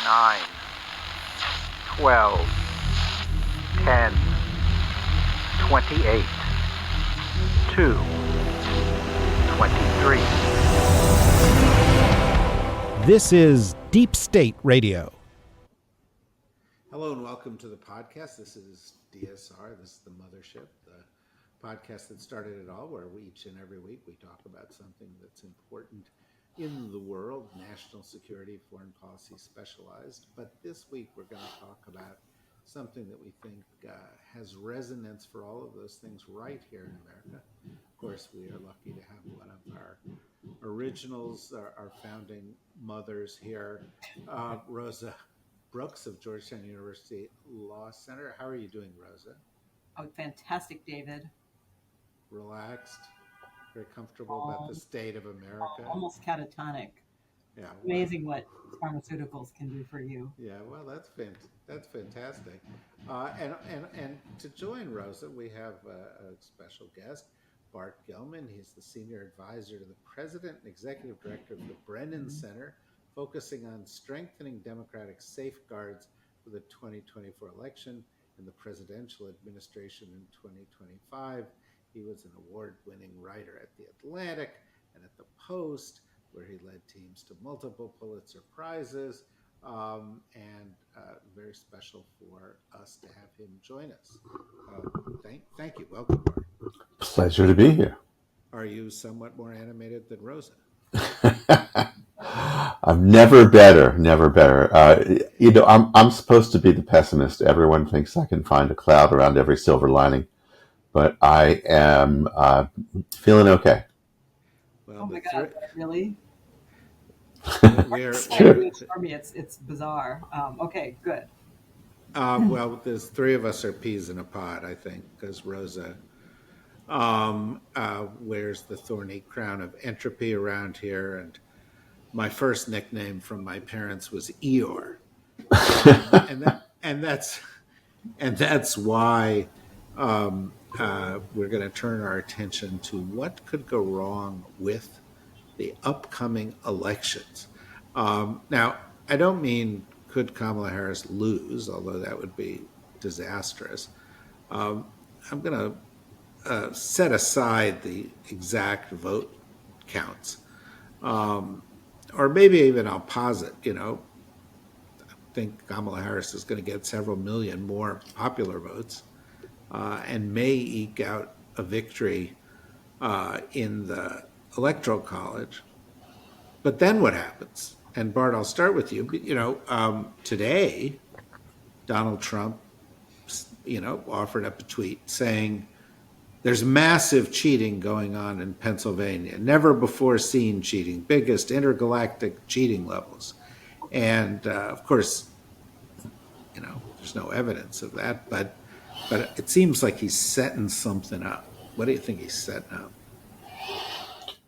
9, 12, 10, 28, 2, 23. This is Deep State Radio. Hello and welcome to the podcast. This is DSR. This is the Mothership, the podcast that started it all, where each and every week we talk about something that's important in the world, national security, foreign policy specialized. But this week we're going to talk about something that we think has resonance for all of those things right here in America. Of course, we are lucky to have one of our originals, our founding mothers here, Rosa Brooks of Georgetown University Law Center. How are you doing, Rosa? Oh, fantastic, David. Relaxed, very comfortable about the state of America. Almost catatonic. Yeah, amazing what pharmaceuticals can do for you. Yeah, well, that's fantastic. And to join Rosa, we have a special guest, Bart Gellman. He's the senior advisor to the president and executive director of the Brennan Center, focusing on strengthening democratic safeguards for the 2024 election and the presidential administration in 2025. He was an award-winning writer at The Atlantic and at The Post, where he led teams to multiple Pulitzer Prizes, and very special for us to have him join us. Thank you. Welcome, Bart. Pleasure to be here. Are you somewhat more animated than Rosa? I'm never better. I'm supposed to be the pessimist. Everyone thinks I can find a cloud around every silver lining, but I am feeling okay. Well, oh my God, really? It's for me, it's bizarre. Okay, good. Well, there's three of us are peas in a pod, I think, because Rosa wears the thorny crown of entropy around here, and my first nickname from my parents was Eeyore, and that's why we're going to turn our attention to what could go wrong with the upcoming elections. Now, I don't mean could Kamala Harris lose, although that would be disastrous. I'm going to set aside the exact vote counts. Or maybe even I'll posit, I think Kamala Harris is going to get several million more popular votes and may eke out a victory in the Electoral College. But then what happens? And Bart, I'll start with you. Today, Donald Trump, offered up a tweet saying, there's massive cheating going on in Pennsylvania, never before seen cheating, biggest intergalactic cheating levels. And of course, there's no evidence of that, but it seems like he's setting something up. What do you think he's setting up?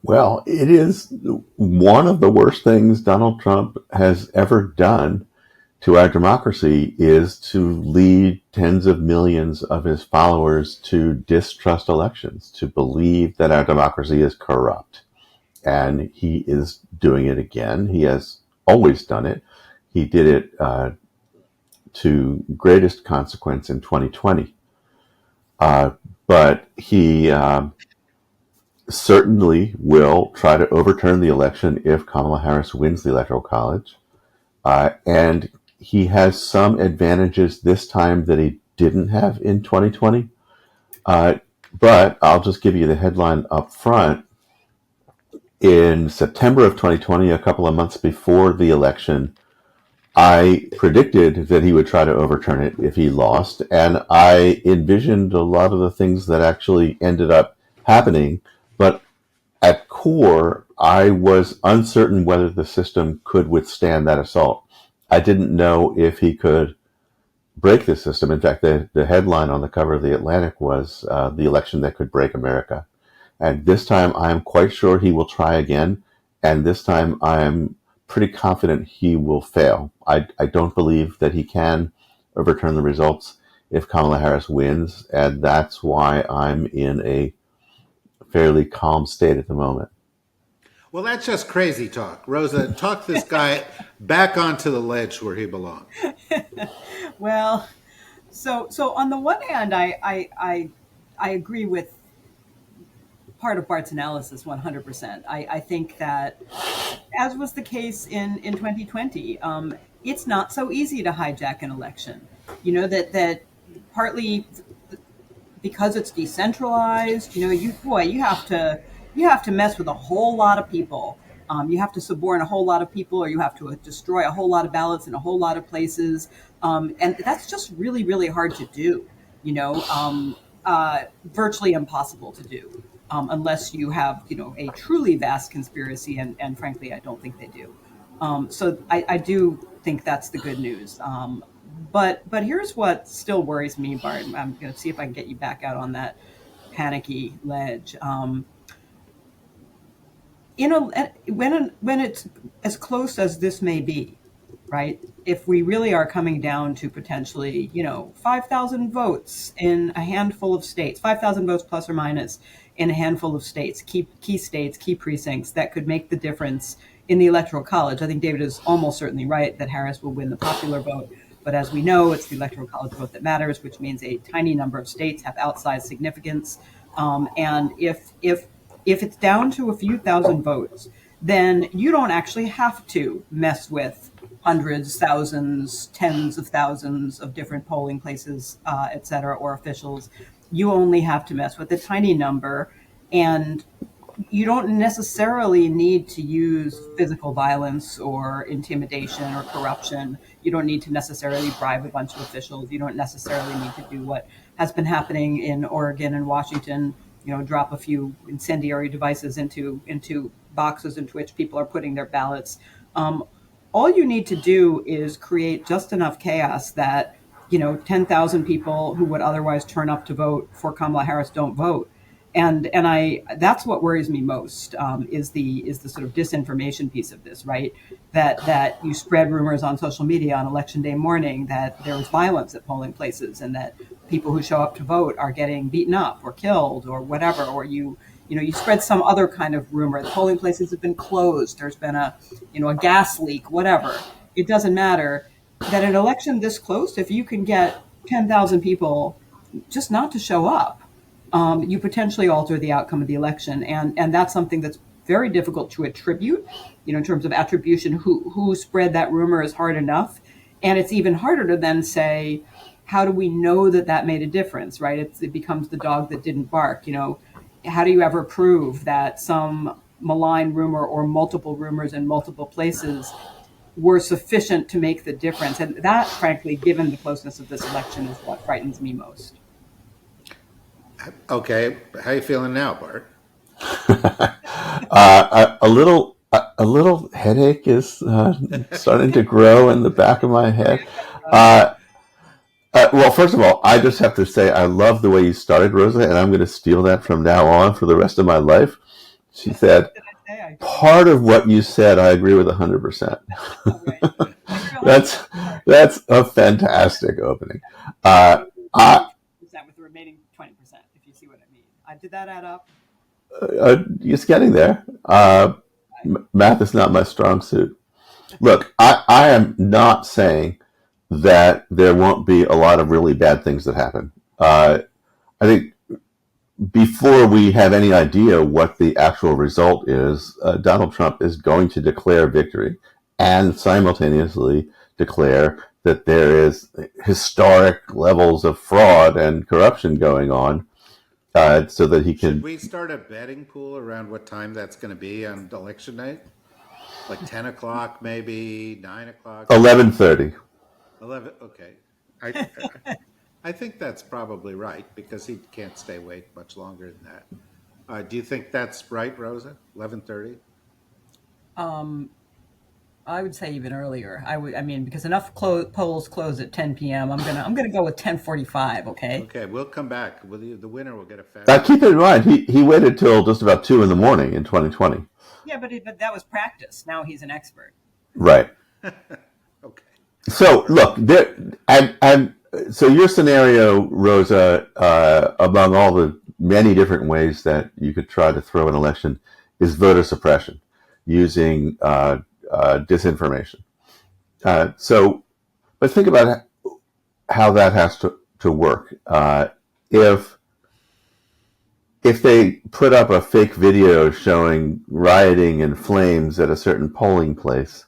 Well, it is one of the worst things Donald Trump has ever done to our democracy is to lead tens of millions of his followers to distrust elections, to believe that our democracy is corrupt. And he is doing it again. He has always done it. He did it to greatest consequence in 2020. But he certainly will try to overturn the election if Kamala Harris wins the Electoral College. And he has some advantages this time that he didn't have in 2020. But I'll just give you the headline up front. In September of 2020, a couple of months before the election, I predicted that he would try to overturn it if he lost. And I envisioned a lot of the things that actually ended up happening. But at core, I was uncertain whether the system could withstand that assault. I didn't know if he could break the system. In fact, the headline on the cover of The Atlantic was the election that could break America. And this time I'm quite sure he will try again. And this time I'm pretty confident he will fail. I don't believe that he can overturn the results if Kamala Harris wins. And that's why I'm in a fairly calm state at the moment. Well, that's just crazy talk. Rosa, talk this guy back onto the ledge where he belongs. Well, so on the one hand, I agree with part of Bart's analysis 100%. I think that, as was the case in 2020, it's not so easy to hijack an election. You know, that partly because it's decentralized, you know, you have to mess with a whole lot of people. You have to suborn a whole lot of people, or you have to destroy a whole lot of ballots in a whole lot of places, and that's just really, really hard to do. You know, virtually impossible to do, unless you have, you know, a truly vast conspiracy, and frankly, I don't think they do. So I do think that's the good news. But here's what still worries me, Bart. I'm going to see if I can get you back out on that panicky ledge. When it's as close as this may be, right? If we really are coming down to potentially, you know, 5,000 votes in a handful of states, 5,000 votes plus or minus in a handful of states, key states, key precincts that could make the difference in the Electoral College. I think David is almost certainly right that Harris will win the popular vote. But as we know, it's the Electoral College vote that matters, which means a tiny number of states have outsized significance. And if it's down to a few thousand votes, then you don't actually have to mess with hundreds, thousands, tens of thousands of different polling places, et cetera, or officials. You only have to mess with a tiny number, and you don't necessarily need to use physical violence or intimidation or corruption. You don't need to necessarily bribe a bunch of officials. You don't necessarily need to do what has been happening in Oregon and Washington, you know, drop a few incendiary devices into boxes into which people are putting their ballots. All you need to do is create just enough chaos that, you know, 10,000 people who would otherwise turn up to vote for Kamala Harris don't vote. And that's what worries me most, is the sort of disinformation piece of this, right? That you spread rumors on social media on election day morning that there was violence at polling places and that people who show up to vote are getting beaten up or killed or whatever, or you spread some other kind of rumor. The polling places have been closed. There's been a gas leak, whatever. It doesn't matter. That an election this close, if you can get 10,000 people just not to show up, you potentially alter the outcome of the election. And that's something that's very difficult to attribute, you know, in terms of attribution. Who spread that rumor is hard enough. And it's even harder to then say, how do we know that made a difference, right? It becomes the dog that didn't bark. You know, how do you ever prove that some malign rumor or multiple rumors in multiple places were sufficient to make the difference? And that, frankly, given the closeness of this election, is what frightens me most. Okay, how you feeling now, Bart? A little headache is starting to grow in the back of my head. Well, first of all, I just have to say I love the way you started, Rosa, and I'm going to steal that from now on for the rest of my life. She said, part of what you said I agree with 100%. That's a fantastic opening. With the remaining 20%, if you see what I mean. Did that add up? It's getting there. Math is not my strong suit. Look, I am not saying that there won't be a lot of really bad things that happen. I think before we have any idea what the actual result is, Donald Trump is going to declare victory and simultaneously declare that there is historic levels of fraud and corruption going on, so that he can... Should we start a betting pool around what time that's going to be on election night? Like 10 o'clock, maybe 9 o'clock? 11:30. 11, okay. I think that's probably right because he can't stay awake much longer than that. Do you think that's right, Rosa? 11:30? I would say even earlier. I mean, because enough polls close at 10 p.m. I'm gonna go with 10:45. Okay. Okay, we'll come back. The winner will get a fat. Keep in mind, he waited till just about 2 in the morning in 2020. Yeah, but that was practice. Now he's an expert. Right. Okay. So look, so your scenario, Rosa, among all the many different ways that you could try to throw an election, is voter suppression. using disinformation. But think about how that has to work. If they put up a fake video showing rioting in flames at a certain polling place,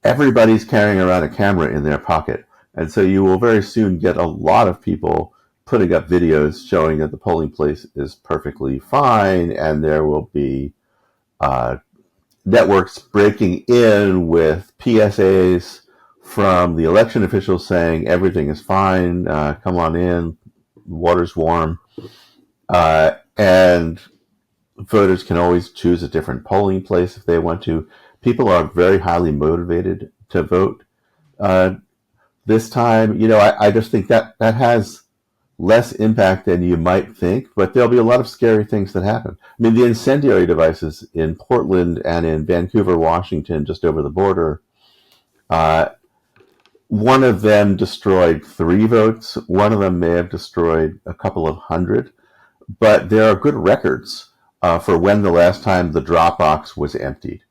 everybody's carrying around a camera in their pocket. And so you will very soon get a lot of people putting up videos showing that the polling place is perfectly fine, and there will be networks breaking in with PSAs from the election officials saying everything is fine, come on in, water's warm. And voters can always choose a different polling place if they want to. People are very highly motivated to vote. This time, I just think that has less impact than you might think, but there'll be a lot of scary things that happen. I mean, the incendiary devices in Portland and in Vancouver, Washington, just over the border, one of them destroyed 3 votes. One of them may have destroyed a couple of hundred, but there are good records for when the last time the drop box was emptied.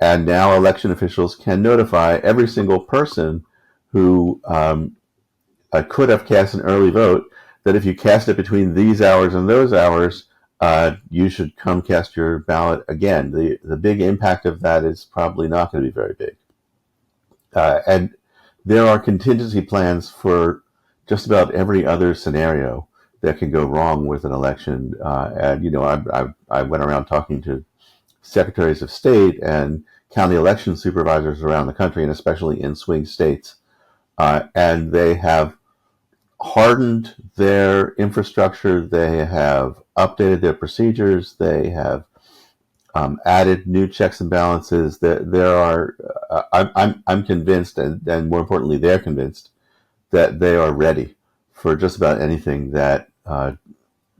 And now election officials can notify every single person who could have cast an early vote that if you cast it between these hours and those hours, you should come cast your ballot again. The big impact of that is probably not going to be very big. And there are contingency plans for just about every other scenario that can go wrong with an election. I went around talking to secretaries of state and county election supervisors around the country, and especially in swing states. And they have hardened their infrastructure. They have updated their procedures. They have added new checks and balances. There are. I'm convinced, and more importantly, they're convinced that they are ready for just about anything that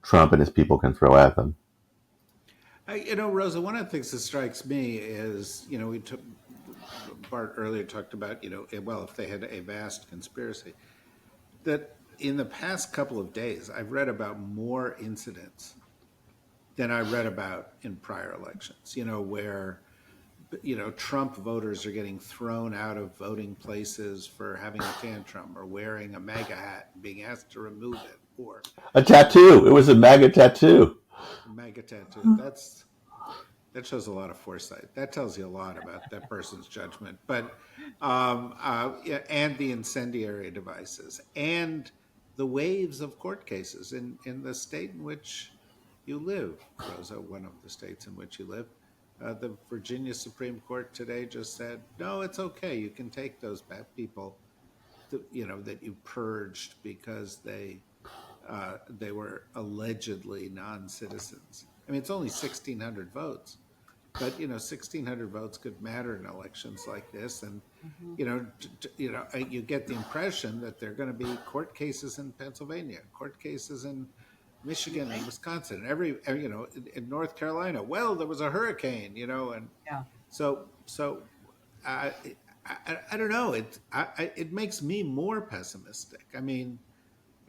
Trump and his people can throw at them. Rosa, one of the things that strikes me is, Bart earlier talked about, if they had a vast conspiracy, that in the past couple of days, I've read about more incidents than I read about in prior elections, where, Trump voters are getting thrown out of voting places for having a tantrum or wearing a MAGA hat and being asked to remove it, or a tattoo. It was a MAGA tattoo. MAGA tattoo. That shows a lot of foresight. That tells you a lot about that person's judgment. But and the incendiary devices and the waves of court cases in the state in which you live, Rosa, one of the states in which you live. The Virginia Supreme Court today just said, no, it's okay. You can take those bad people, that you purged because they were allegedly non-citizens. I mean, it's only 1,600 votes, but 1,600 votes could matter in elections like this, and you get the impression that there are going to be court cases in Pennsylvania, court cases in Michigan and Wisconsin, every in North Carolina. Well, there was a hurricane, and Yeah. so I don't know. It makes me more pessimistic. I mean,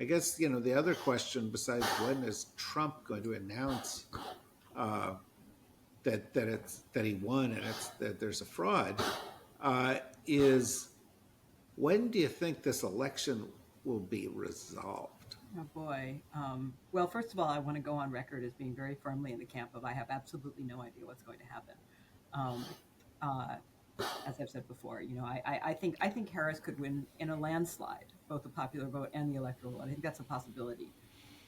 I guess the other question besides when is Trump going to announce that he won and that there's a fraud is when do you think this election will be resolved? Oh boy. Well, first of all, I want to go on record as being very firmly in the camp of I have absolutely no idea what's going to happen. As I've said before, I think Harris could win in a landslide, both the popular vote and the electoral vote. I think that's a possibility.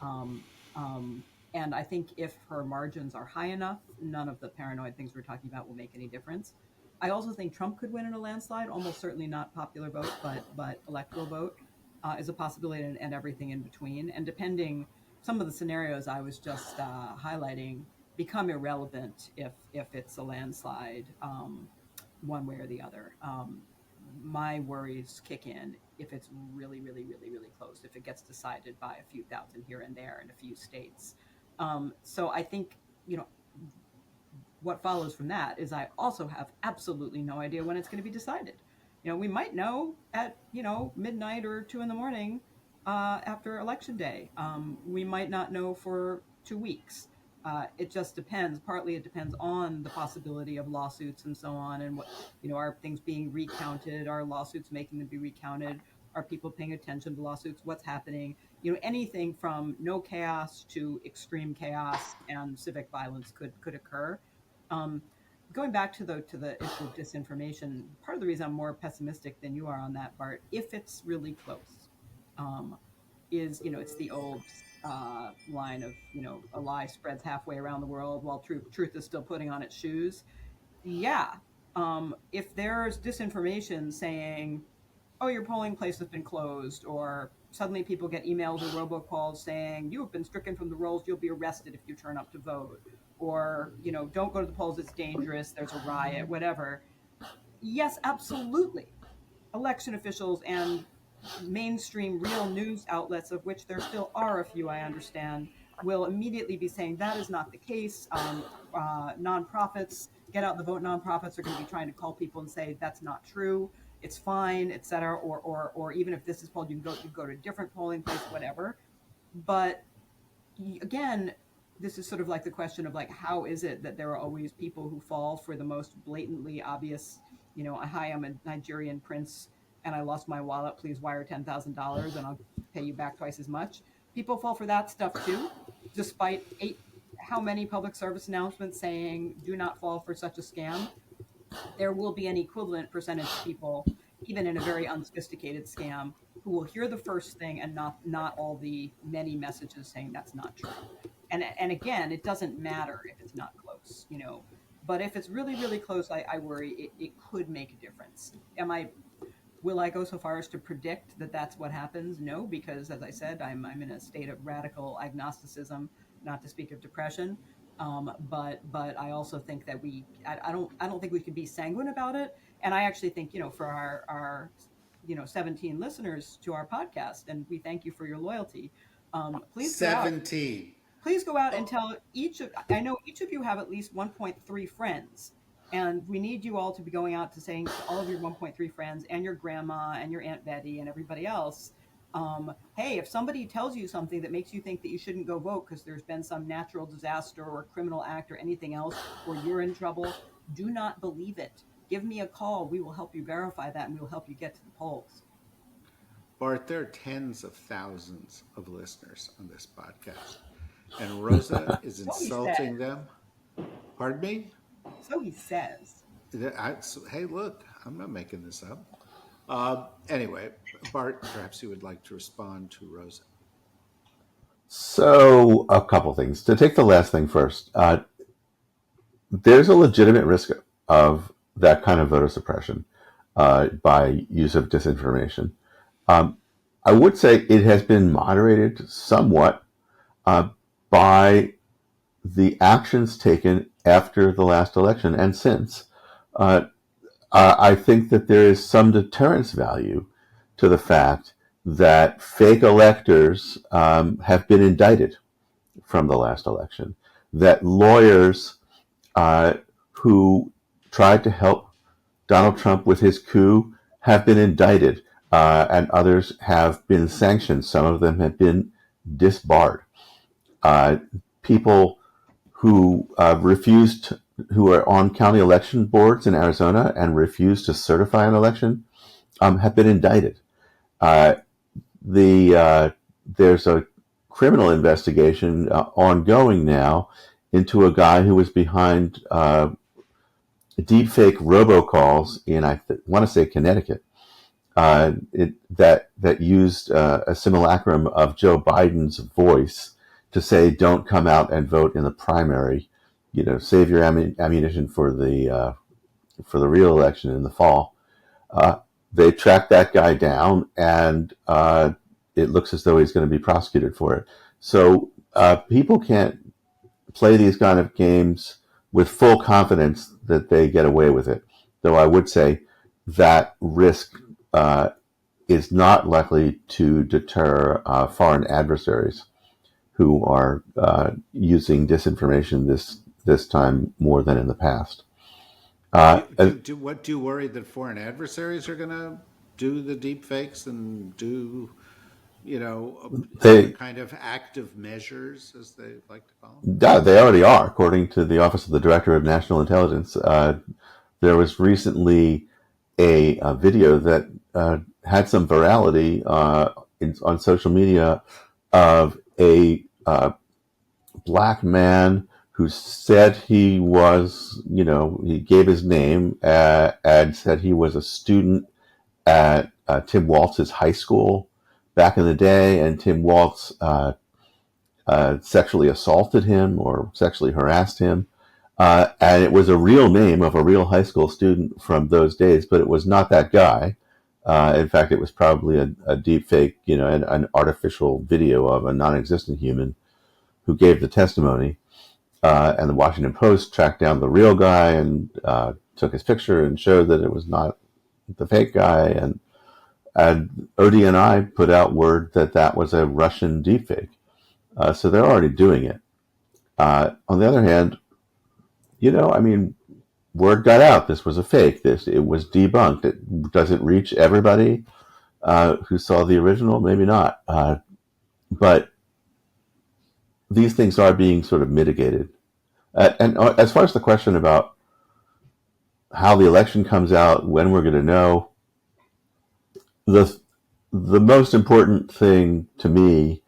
And I think if her margins are high enough, none of the paranoid things we're talking about will make any difference. I also think Trump could win in a landslide, almost certainly not popular vote, but electoral vote is a possibility, and everything in between. And depending, some of the scenarios I was just highlighting become irrelevant if it's a landslide one way or the other. My worries kick in if it's really, really, really, really close, if it gets decided by a few thousand here and there in a few states. So I think, what follows from that is I also have absolutely no idea when it's going to be decided. We might know at, midnight or 2 a.m. After election day. We might not know for 2 weeks. It just depends. Partly it depends on the possibility of lawsuits and so on, and what, are things being recounted? Are lawsuits making them be recounted? Are people paying attention to lawsuits? What's happening? Anything from no chaos to extreme chaos and civic violence could occur. Um, Going back to the issue of disinformation, part of the reason I'm more pessimistic than you are on that, Bart, if it's really close, um, is it's the old line of a lie spreads halfway around the world while truth is still putting on its shoes. Yeah, if there's disinformation saying, oh, your polling place has been closed, or suddenly people get emails or robocalls saying you have been stricken from the rolls, you'll be arrested if you turn up to vote, or don't go to the polls, it's dangerous, there's a riot, whatever. Yes, absolutely, election officials and mainstream real news outlets, of which there still are a few, I understand, will immediately be saying that is not the case. Nonprofits, get out the vote nonprofits are going to be trying to call people and say that's not true, it's fine, etc. Or even if this is polled, you can go to a different polling place, whatever. But again, this is sort of like the question of like, how is it that there are always people who fall for the most blatantly obvious, hi, I'm a Nigerian prince and I lost my wallet, please wire $10,000 and I'll pay you back twice as much. People fall for that stuff too, despite how many public service announcements saying do not fall for such a scam. There will be an equivalent percentage of people, even in a very unsophisticated scam, who will hear the first thing and not all the many messages saying that's not true. And again, it doesn't matter if it's not close, but if it's really, really close, I worry it could make a difference. Will I go so far as to predict that that's what happens? No, because as I said, I'm in a state of radical agnosticism, not to speak of depression. But I also think that I don't think we can be sanguine about it. And I actually think, for our 17 listeners to our podcast, and we thank you for your loyalty. Please go out. 17. Please go out and tell I know each of you have at least 1.3 friends. And we need you all to be going out to saying to all of your 1.3 friends and your grandma and your Aunt Betty and everybody else, hey, if somebody tells you something that makes you think that you shouldn't go vote because there's been some natural disaster or criminal act or anything else, or you're in trouble, do not believe it. Give me a call. We will help you verify that and we will help you get to the polls. Bart, there are tens of thousands of listeners on this podcast, and Rosa is insulting them. Pardon me? So he says. Hey, look, I'm not making this up. Anyway, Bart, perhaps you would like to respond to Rosa. So, a couple things. To take the last thing first, there's a legitimate risk of that kind of voter suppression by use of disinformation. I would say it has been moderated somewhat by the actions taken after the last election and since. I think that there is some deterrence value to the fact that fake electors have been indicted from the last election, that lawyers who tried to help Donald Trump with his coup have been indicted, and others have been sanctioned. Some of them have been disbarred. People who who are on county election boards in Arizona and refuse to certify an election have been indicted. There's a criminal investigation ongoing now into a guy who was behind deepfake robocalls in, I want to say, Connecticut, that used a simulacrum of Joe Biden's voice to say, "Don't come out and vote in the primary. Save your ammunition for the real election in the fall." They tracked that guy down, and it looks as though he's going to be prosecuted for it. So people can't play these kind of games with full confidence that they get away with it. Though I would say that risk is not likely to deter foreign adversaries who are using disinformation this time more than in the past. What do you worry that foreign adversaries are going to do the deep fakes and do They kind of active measures, as they like to call Yeah, they already are, according to the Office of the Director of National Intelligence. There was recently a video that had some virality on social media of a black man who said he was, he gave his name and said he was a student at Tim Waltz's high school back in the day, and Tim Waltz sexually assaulted him or sexually harassed him. And it was a real name of a real high school student from those days, but it was not that guy. In fact, it was probably a deep fake, an artificial video of a non-existent human who gave the testimony. And the Washington Post tracked down the real guy and took his picture and showed that it was not the fake guy. And ODNI put out word that that was a Russian deepfake. So they're already doing it. On the other hand, word got out. This was a fake. It was debunked. Does it reach everybody who saw the original? Maybe not. But these things are being sort of mitigated. And as far as the question about how the election comes out, when we're going to know, the most important thing to me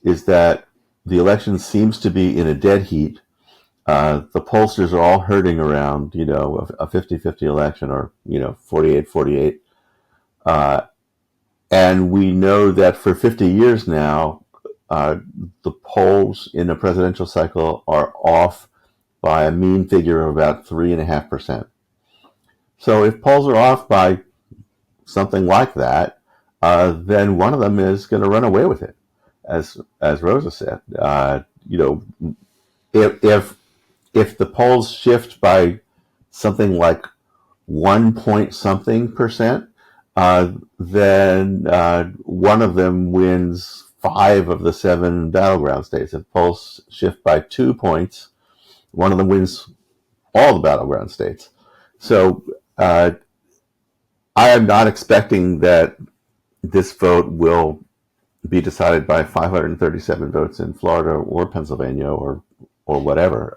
is that the election seems to be in a dead heat. The pollsters are all herding around, a 50-50 election or, 48-48. And we know that for 50 years now, the polls in a presidential cycle are off by a mean figure of about 3.5%. So if polls are off by something like that, then one of them is going to run away with it, as Rosa said. If the polls shift by something like 1 point something percent, then one of them wins 5 of the 7 battleground states. If polls shift by 2 points, one of them wins all the battleground states. So I am not expecting that this vote will be decided by 537 votes in Florida or Pennsylvania or whatever.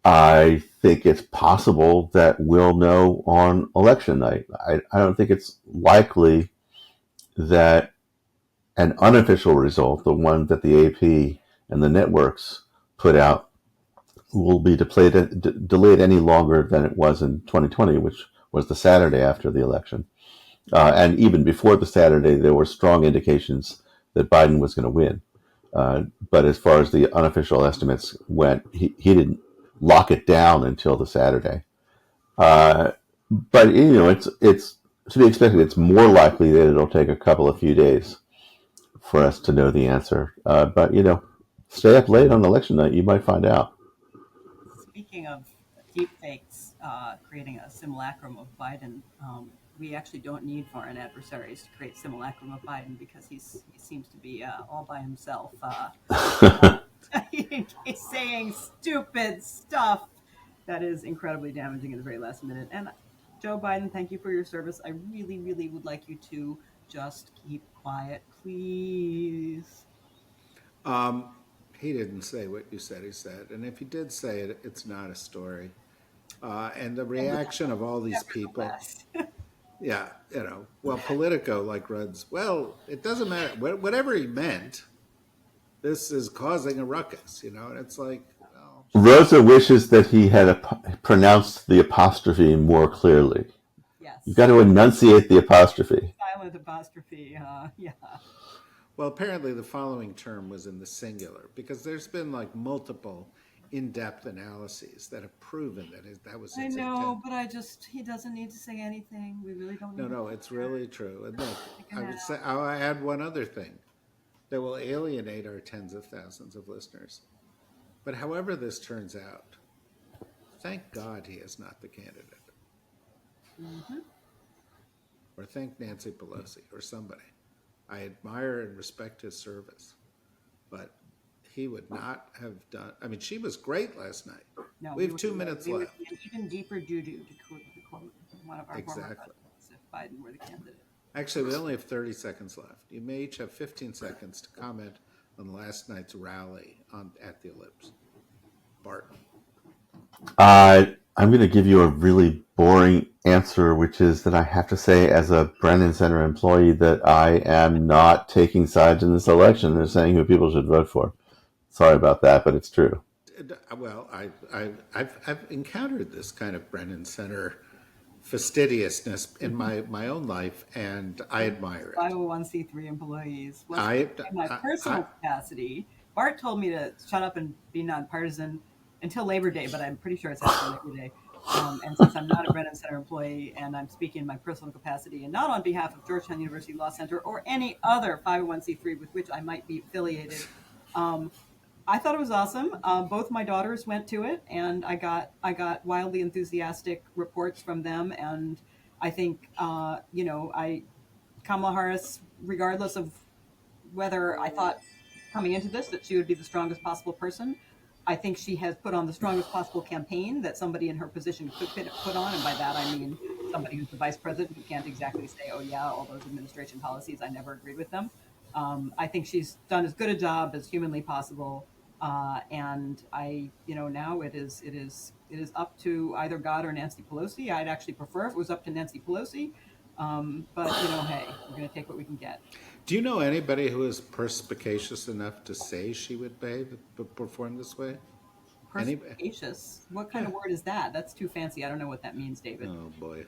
I think it's possible that we'll know on election night. I don't think it's likely that an unofficial result, the one that the AP and the networks put out, will be delayed any longer than it was in 2020, which was the Saturday after the election. And even before the Saturday, there were strong indications that Biden was going to win. But as far as the unofficial estimates went, he didn't lock it down until the Saturday. But it's to be expected. It's more likely that it'll take a couple of few days for us to know the answer. But stay up late on election night, you might find out. Speaking of deepfakes creating a simulacrum of Biden, we actually don't need foreign adversaries to create simulacrum of Biden because he seems to be all by himself. He's saying stupid stuff that is incredibly damaging at the very last minute. And Joe Biden, thank you for your service. I really, really would like you to just keep quiet, please. He didn't say what you said he said. And if he did say it, it's not a story. And the reaction of all these people. Yeah, well, Politico runs, well, it doesn't matter. Whatever he meant, this is causing a ruckus, and it's like, well. Rosa wishes that he had pronounced the apostrophe more clearly. Yes. You've got to enunciate the apostrophe. Silent apostrophe, yeah. Well, apparently the following term was in the singular because there's been multiple in-depth analyses that have proven that was its intent. But he doesn't need to say anything. We really don't need No, it's really true. And look, I'll add one other thing that will alienate our tens of thousands of listeners. But however this turns out, thank God he is not the candidate. Mm-hmm. Or thank Nancy Pelosi or somebody. I admire and respect his service, but he would not have done. I mean, she was great last night. No, we have 2 minutes left. Would be an even deeper doo-doo, to quote one of our former presidents, if Biden were the candidate. Actually, we only have 30 seconds left. You may each have 15 seconds to comment on last night's rally at the Ellipse. Bart. I'm going to give you a really boring answer, which is that I have to say, as a Brennan Center employee, that I am not taking sides in this election. They're saying who people should vote for. Sorry about that, but it's true. Well, I've encountered this kind of Brennan Center fastidiousness in my own life, and I admire it. 501c3 employees. Let's I, in my personal capacity, Bart told me to shut up and be nonpartisan until Labor Day, but I'm pretty sure it's after Labor Day. And since I'm not a Brennan Center employee and I'm speaking in my personal capacity and not on behalf of Georgetown University Law Center or any other 501c3 with which I might be affiliated, I thought it was awesome. Both my daughters went to it, and I got wildly enthusiastic reports from them. And I think Kamala Harris, regardless of whether I thought coming into this that she would be the strongest possible person, I think she has put on the strongest possible campaign that somebody in her position could put on. And by that, I mean somebody who's the vice president who can't exactly say, oh, yeah, all those administration policies, I never agreed with them. I think she's done as good a job as humanly possible. And now it is up to either God or Nancy Pelosi. I'd actually prefer if it was up to Nancy Pelosi. But hey, we're going to take what we can get. Do you know anybody who is perspicacious enough to say she would perform this way? Perspicacious? What kind of word is that? That's too fancy. I don't know what that means, David. Oh boy.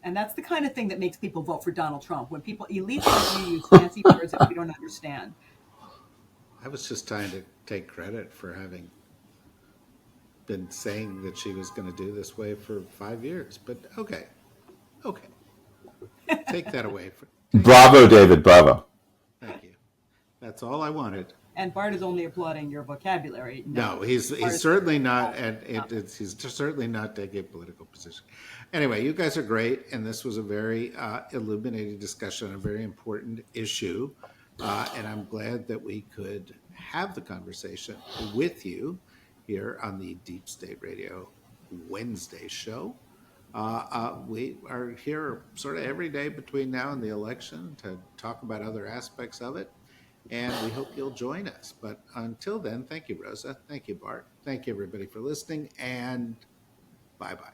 And that's the kind of thing that makes people vote for Donald Trump. When elites like you use fancy words that we don't understand. I was just trying to take credit for having been saying that she was going to do this way for 5 years. But okay. Take that away. Bravo, David. Bravo. Thank you. That's all I wanted. And Bart is only applauding your vocabulary. No, he's certainly not, and he's certainly not taking a political position. Anyway, you guys are great, and this was a very illuminating discussion, a very important issue, and I'm glad that we could have the conversation with you here on the Deep State Radio Wednesday show. We are here sort of every day between now and the election to talk about other aspects of it. And we hope you'll join us. But until then, thank you, Rosa. Thank you, Bart. Thank you, everybody, for listening. And bye-bye.